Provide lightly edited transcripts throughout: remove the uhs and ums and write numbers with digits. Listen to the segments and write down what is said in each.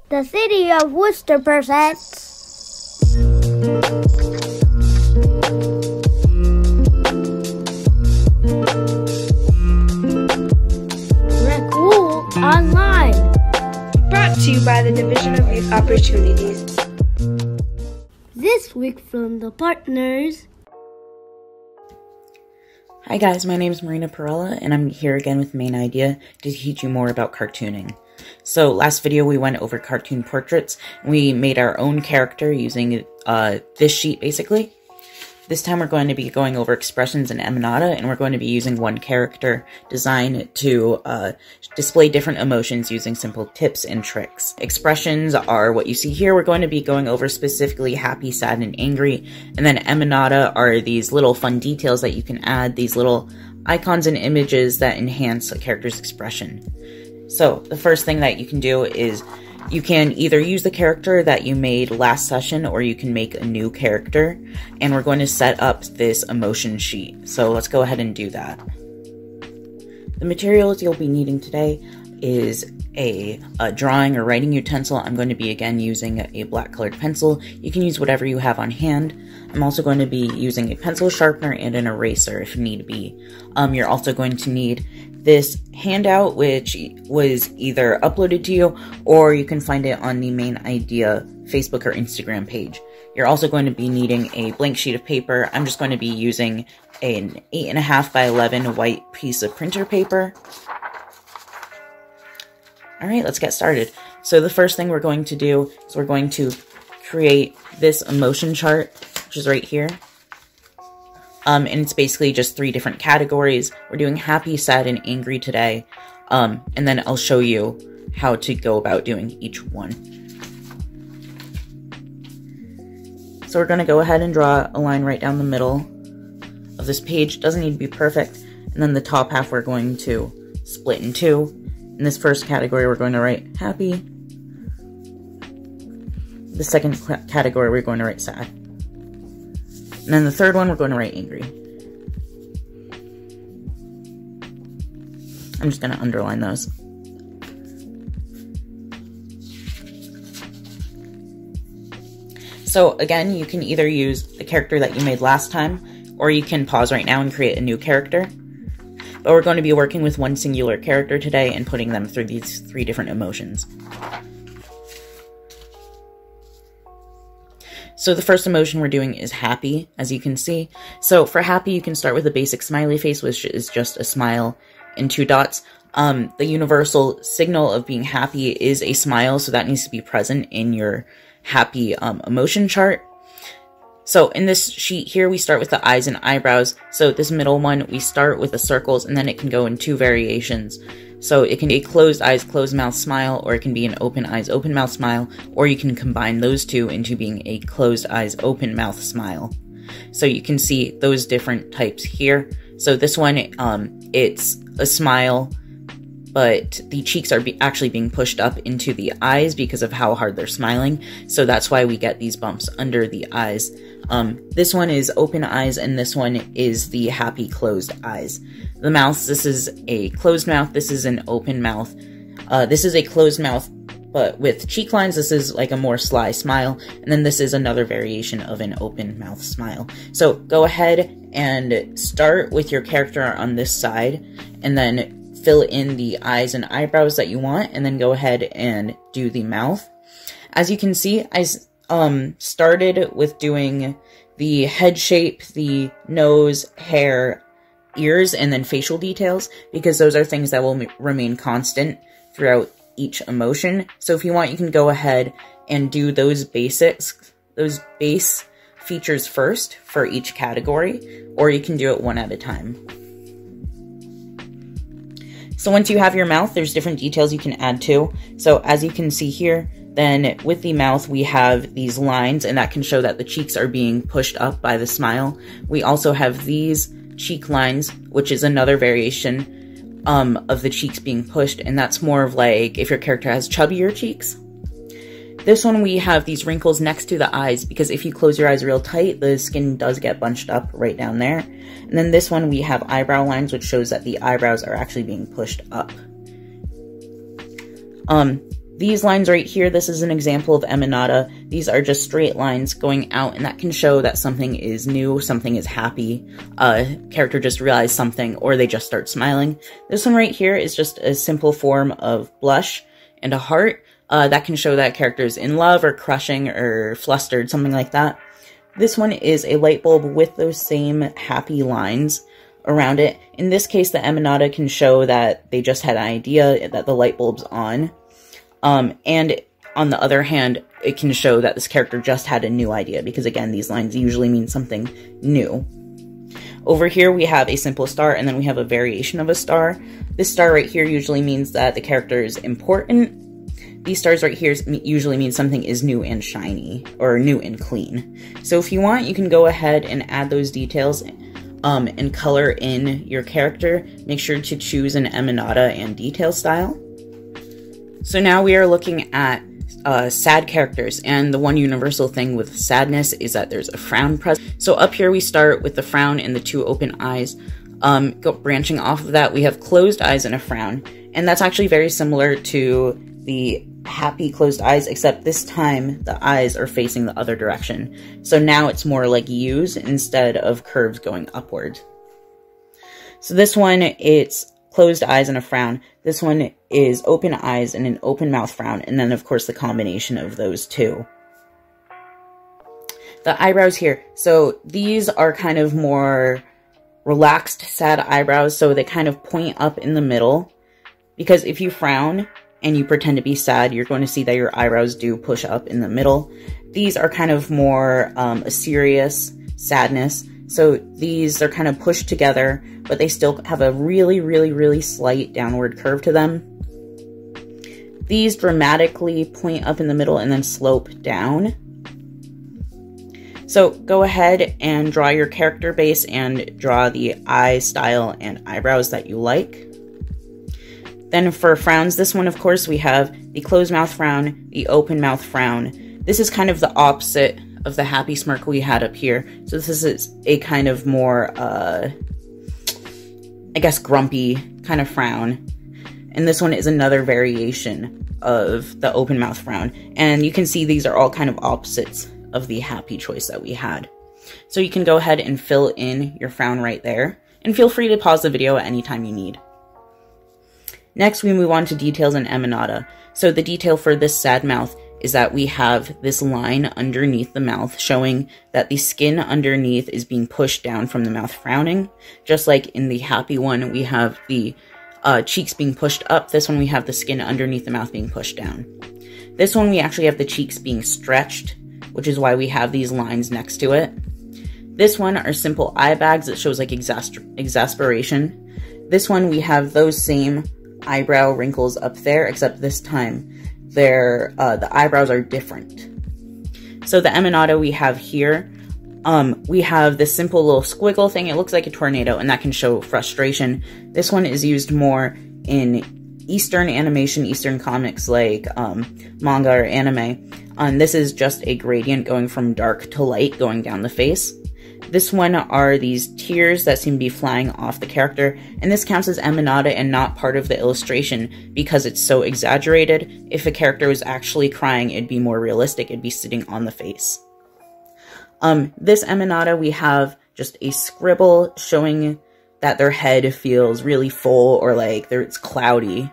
The City of Worcester presents Cool Online. Brought to you by the Division of Youth Opportunities. This week from the partners. Hi guys, my name is Marina Perella, and I'm here again with Main Idea to teach you more about cartooning. So last video we went over cartoon portraits, and we made our own character using this sheet basically. This time we're going to be going over expressions in Aminata, and we're going to be using one character design to display different emotions using simple tips and tricks. Expressions are what you see here. We're going to be going over specifically happy, sad, and angry, and then Aminata are these little fun details that you can add, these little icons and images that enhance a character's expression. So the first thing that you can do is you can either use the character that you made last session, or you can make a new character, and we're going to set up this emotion sheet. So let's go ahead and do that. The materials you'll be needing today is a drawing or writing utensil. I'm going to be again using a black colored pencil. You can use whatever you have on hand. I'm also going to be using a pencil sharpener and an eraser if need be. You're also going to need this handout, which was either uploaded to you or you can find it on the Main Idea Facebook or Instagram page. You're also going to be needing a blank sheet of paper. I'm just going to be using an 8.5 by 11 white piece of printer paper. Alright, let's get started. So the first thing we're going to do is we're going to create this emotion chart, which is right here. And it's basically just 3 different categories. We're doing happy, sad, and angry today. And then I'll show you how to go about doing each one. So we're going to go ahead and draw a line right down the middle of this page. Doesn't need to be perfect. And then the top half we're going to split in 2. In this first category we're going to write happy. The second category we're going to write sad. And then the third one, we're going to write angry. I'm just going to underline those. So again, you can either use the character that you made last time, or you can pause right now and create a new character. But we're going to be working with one singular character today and putting them through these 3 different emotions. So the first emotion we're doing is happy, as you can see. So for happy, you can start with a basic smiley face, which is just a smile and 2 dots. The universal signal of being happy is a smile, so that needs to be present in your happy emotion chart. So in this sheet here, we start with the eyes and eyebrows. So this middle one, we start with the circles, and then it can go in 2 variations. So it can be a closed eyes, closed mouth smile, or it can be an open eyes, open mouth smile, or you can combine those 2 into being a closed eyes, open mouth smile. So you can see those different types here. So this one, it's a smile, but the cheeks are actually being pushed up into the eyes because of how hard they're smiling. So that's why we get these bumps under the eyes. This one is open eyes, and this one is the happy closed eyes. The mouth, this is a closed mouth, this is an open mouth. This is a closed mouth, but with cheek lines. This is like a more sly smile, and then this is another variation of an open mouth smile. So go ahead and start with your character on this side, and then fill in the eyes and eyebrows that you want, and then go ahead and do the mouth. As you can see, I started with doing the head shape, the nose, hair, ears, and then facial details, because those are things that will remain constant throughout each emotion. So if you want, you can go ahead and do those basics, those base features first for each category, or you can do it one at a time. So once you have your mouth, there's different details you can add too. So as you can see here, then with the mouth, we have these lines, and that can show that the cheeks are being pushed up by the smile. We also have these cheek lines, which is another variation of the cheeks being pushed, and that's more of like if your character has chubbier cheeks. This one, we have these wrinkles next to the eyes, because if you close your eyes real tight, the skin does get bunched up right down there. And then this one, we have eyebrow lines, which shows that the eyebrows are actually being pushed up. These lines right here, this is an example of Aminata. These are just straight lines going out, and that can show that something is new, something is happy, character just realized something, or they just start smiling. This one right here is just a simple form of blush and a heart. That can show that character is in love, or crushing, or flustered, something like that. This one is a light bulb with those same happy lines around it. In this case, the Aminata can show that they just had an idea that the light bulb's on. And on the other hand, it can show that this character just had a new idea, because again, these lines usually mean something new. Over here, we have a simple star, and then we have a variation of a star. This star right here usually means that the character is important. These stars right here usually mean something is new and shiny, or new and clean. So if you want, you can go ahead and add those details and color in your character. Make sure to choose an Aminata and detail style. So now we are looking at sad characters, and the one universal thing with sadness is that there's a frown present. So up here we start with the frown and the two open eyes. Branching off of that, we have closed eyes and a frown, and that's actually very similar to the happy closed eyes, except this time the eyes are facing the other direction. So now it's more like U's instead of curves going upward. So this one, it's closed eyes and a frown. This one is open eyes and an open mouth frown, and then of course the combination of those two. The eyebrows here, so these are kind of more relaxed, sad eyebrows, so they kind of point up in the middle, because if you frown and you pretend to be sad, you're going to see that your eyebrows do push up in the middle. These are kind of more a serious sadness. So these are kind of pushed together, but they still have a really, really, really slight downward curve to them. These dramatically point up in the middle and then slope down. So go ahead and draw your character base and draw the eye style and eyebrows that you like. Then for frowns, this one, of course, we have the closed mouth frown, the open mouth frown. This is kind of the opposite of the happy smirk we had up here. So this is a kind of more, I guess, grumpy kind of frown. And this one is another variation of the open mouth frown. And you can see these are all kind of opposites of the happy choice that we had. So you can go ahead and fill in your frown right there. And feel free to pause the video at any time you need. Next, we move on to details in Aminata. So the detail for this sad mouth is that we have this line underneath the mouth showing that the skin underneath is being pushed down from the mouth frowning. Just like in the happy one, we have the cheeks being pushed up. This one, we have the skin underneath the mouth being pushed down. This one, we actually have the cheeks being stretched, which is why we have these lines next to it. This one are simple eye bags that shows like exasperation. This one, we have those same eyebrow wrinkles up there, except this time the eyebrows are different. So the Aminata we have here, we have this simple little squiggle thing. It looks like a tornado, and that can show frustration. This one is used more in Eastern animation, Eastern comics like manga or anime. This is just a gradient going from dark to light going down the face. This one are these tears that seem to be flying off the character, and this counts as Aminata and not part of the illustration because it's so exaggerated. If a character was actually crying, it'd be more realistic, it'd be sitting on the face. This Aminata, we have just a scribble showing that their head feels really full or like it's cloudy.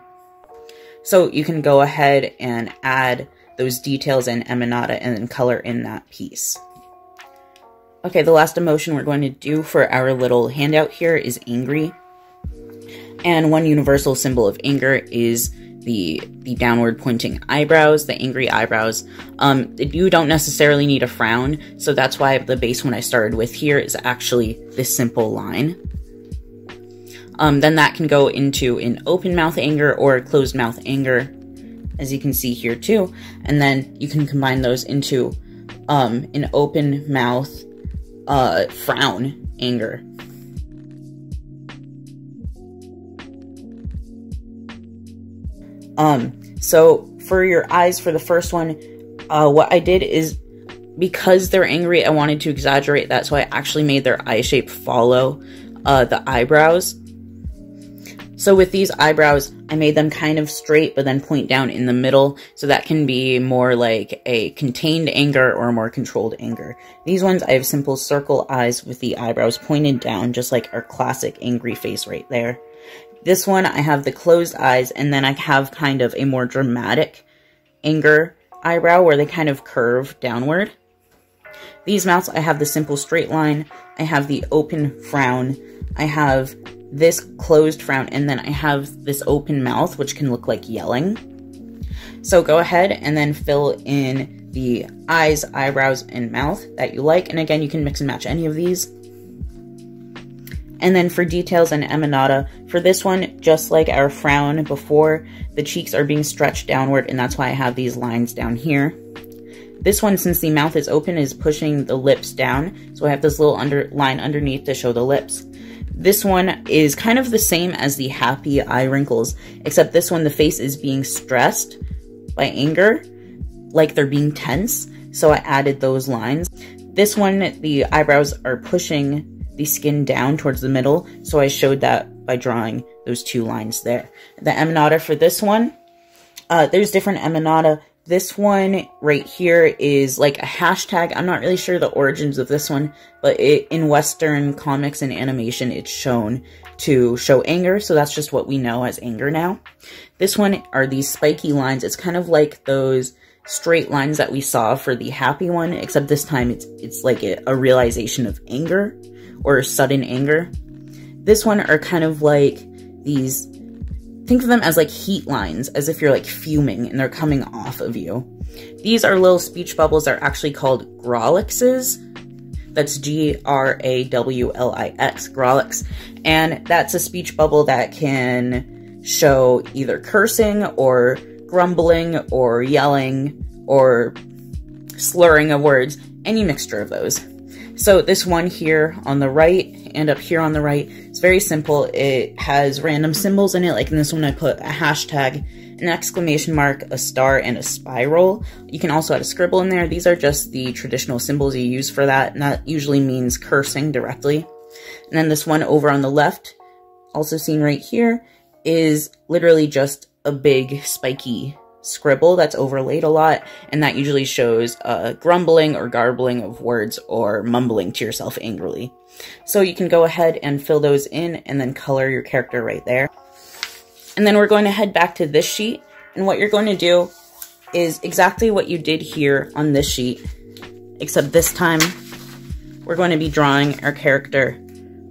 So you can go ahead and add those details in Aminata and then color in that piece. Okay, the last emotion we're going to do for our little handout here is angry. And one universal symbol of anger is the downward pointing eyebrows, the angry eyebrows. You don't necessarily need a frown, so that's why the base one I started with here is actually this simple line. Then that can go into an open mouth anger or a closed mouth anger, as you can see here too. And then you can combine those into an open mouth frown anger. So for your eyes, for the first one, what I did is, because they're angry, I wanted to exaggerate that, so I actually made their eye shape follow the eyebrows. So with these eyebrows, I made them kind of straight, but then point down in the middle, so that can be more like a contained anger or a more controlled anger. These ones, I have simple circle eyes with the eyebrows pointed down, just like our classic angry face right there. This one, I have the closed eyes, and then I have kind of a more dramatic anger eyebrow where they kind of curve downward. These mouths, I have the simple straight line, I have the open frown, I have this closed frown, and then I have this open mouth, which can look like yelling. So go ahead and then fill in the eyes, eyebrows, and mouth that you like. And again, you can mix and match any of these. And then for details and Aminata, for this one, just like our frown before, the cheeks are being stretched downward, and that's why I have these lines down here. This one, since the mouth is open, is pushing the lips down, so I have this little line underneath to show the lips. This one is kind of the same as the happy eye wrinkles, except this one, the face is being stressed by anger, like they're being tense, so I added those lines. This one, the eyebrows are pushing the skin down towards the middle, so I showed that by drawing those two lines there. The Aminata for this one, there's different Aminata. This one right here is like a hashtag. I'm not really sure the origins of this one, but in Western comics and animation, it's shown to show anger, so that's just what we know as anger now. This one are these spiky lines. It's kind of like those straight lines that we saw for the happy one, except this time it's like a realization of anger or sudden anger. This one are kind of like these, think of them as like heat lines, as if you're like fuming and they're coming off of you. These are little speech bubbles that are actually called grolixes. That's Grawlix, grolix. And that's a speech bubble that can show either cursing or grumbling or yelling or slurring of words, any mixture of those. So this one here on the right and up here on the right, it's very simple. It has random symbols in it, like in this one I put a hashtag, an exclamation mark, a star, and a spiral. You can also add a scribble in there. These are just the traditional symbols you use for that, and that usually means cursing directly. And then this one over on the left, also seen right here, is literally just a big spiky scribble that's overlaid a lot, and that usually shows grumbling or garbling of words or mumbling to yourself angrily. So you can go ahead and fill those in and then color your character right there. And then we're going to head back to this sheet, and what you're going to do is exactly what you did here on this sheet, except this time we're going to be drawing our character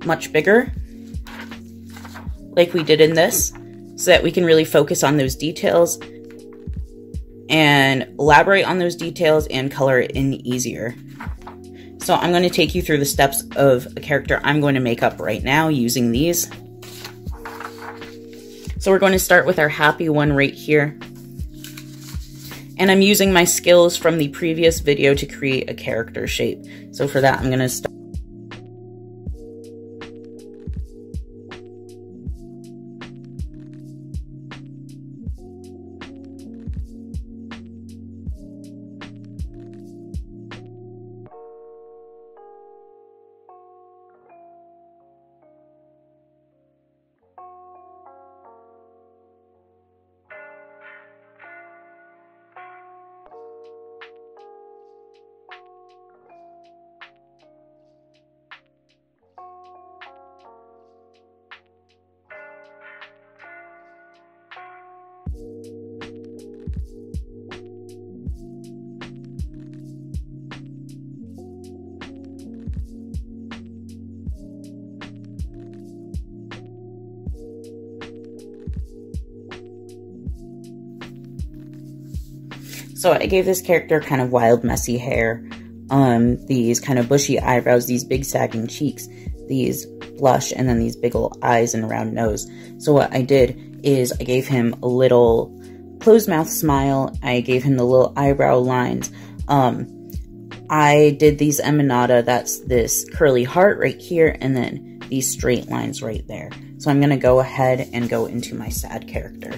much bigger, like we did in this, so that we can really focus on those details and elaborate on those details and color it in easier. So I'm going to take you through the steps of a character I'm going to make up right now using these. So we're going to start with our happy one right here. And I'm using my skills from the previous video to create a character shape. So for that, I'm going to start. So I gave this character kind of wild, messy hair, these kind of bushy eyebrows, these big sagging cheeks, these blush, and then these big old eyes and a round nose. So what I did is I gave him a little closed mouth smile. I gave him the little eyebrow lines. I did these Aminata, that's this curly heart right here, and then these straight lines right there. So I'm going to go ahead and go into my sad character.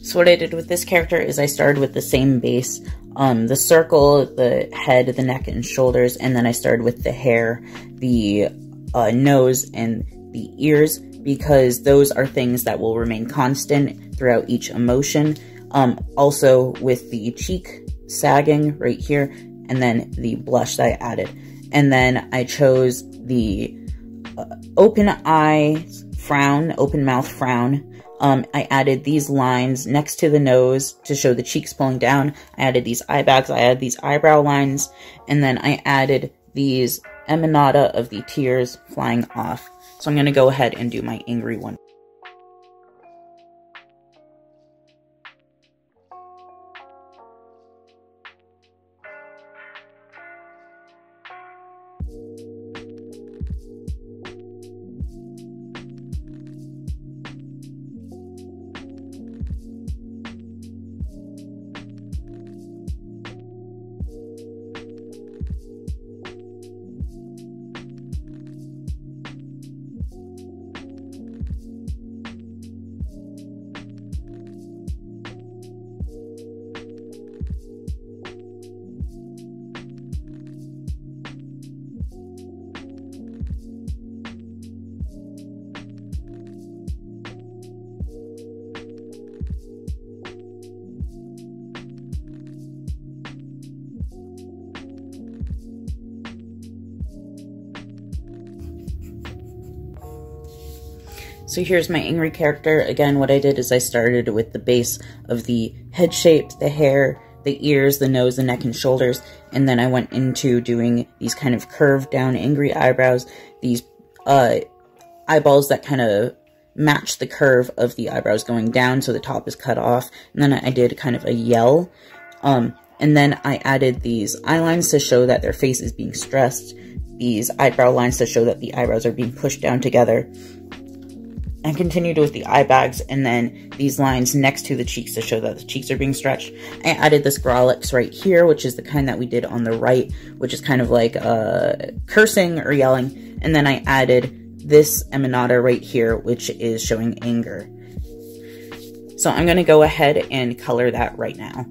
So what I did with this character is I started with the same base, the circle, the head, the neck, and shoulders, and then I started with the hair, the nose, and the ears, because those are things that will remain constant throughout each emotion. Also with the cheek sagging right here, and then the blush that I added. And then I chose the open eye frown, open mouth frown. I added these lines next to the nose to show the cheeks pulling down. I added these eye bags, I added these eyebrow lines, and then I added these Aminata of the tears flying off. So I'm going to go ahead and do my angry one. So here's my angry character. Again, what I did is I started with the base of the head shape, the hair, the ears, the nose, the neck, and shoulders, and then I went into doing these kind of curved down angry eyebrows, these eyeballs that kind of match the curve of the eyebrows going down, so the top is cut off, and then I did kind of a yell, and then I added these eye lines to show that their face is being stressed, these eyebrow lines to show that the eyebrows are being pushed down together, and continued with the eye bags, and then these lines next to the cheeks to show that the cheeks are being stretched. I added this Growlix right here, which is the kind that we did on the right, which is kind of like cursing or yelling, and then I added this Aminata right here, which is showing anger. So I'm going to go ahead and color that right now.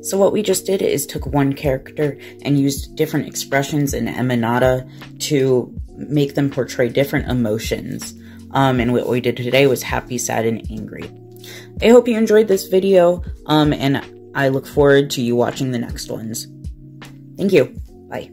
So what we just did is took one character and used different expressions in Aminata to make them portray different emotions. And what we did today was happy, sad, and angry. I hope you enjoyed this video, and I look forward to you watching the next ones. Thank you. Bye.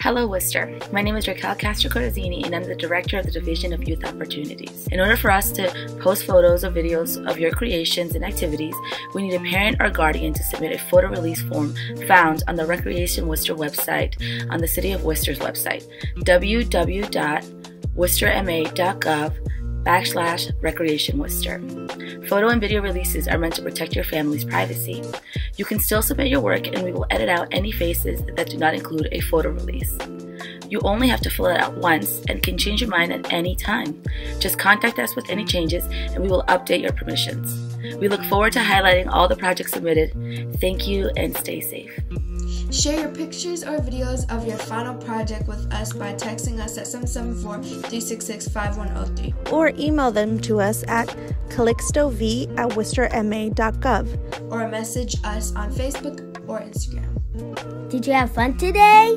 Hello, Worcester. My name is Raquel Castro-Corazzini, and I'm the Director of the Division of Youth Opportunities. In order for us to post photos or videos of your creations and activities, we need a parent or guardian to submit a photo release form found on the Recreation Worcester website on the City of Worcester's website, www.worcesterma.gov/Recreation Worcester. Photo and video releases are meant to protect your family's privacy. You can still submit your work, and we will edit out any faces that do not include a photo release. You only have to fill it out once and can change your mind at any time. Just contact us with any changes and we will update your permissions. We look forward to highlighting all the projects submitted. Thank you and stay safe. Share your pictures or videos of your final project with us by texting us at 774-366-5103. Or email them to us at calixtov@worcesterma.gov. Or message us on Facebook or Instagram. Did you have fun today?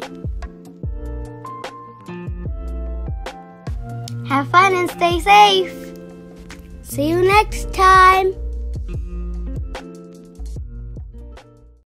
Have fun and stay safe. See you next time.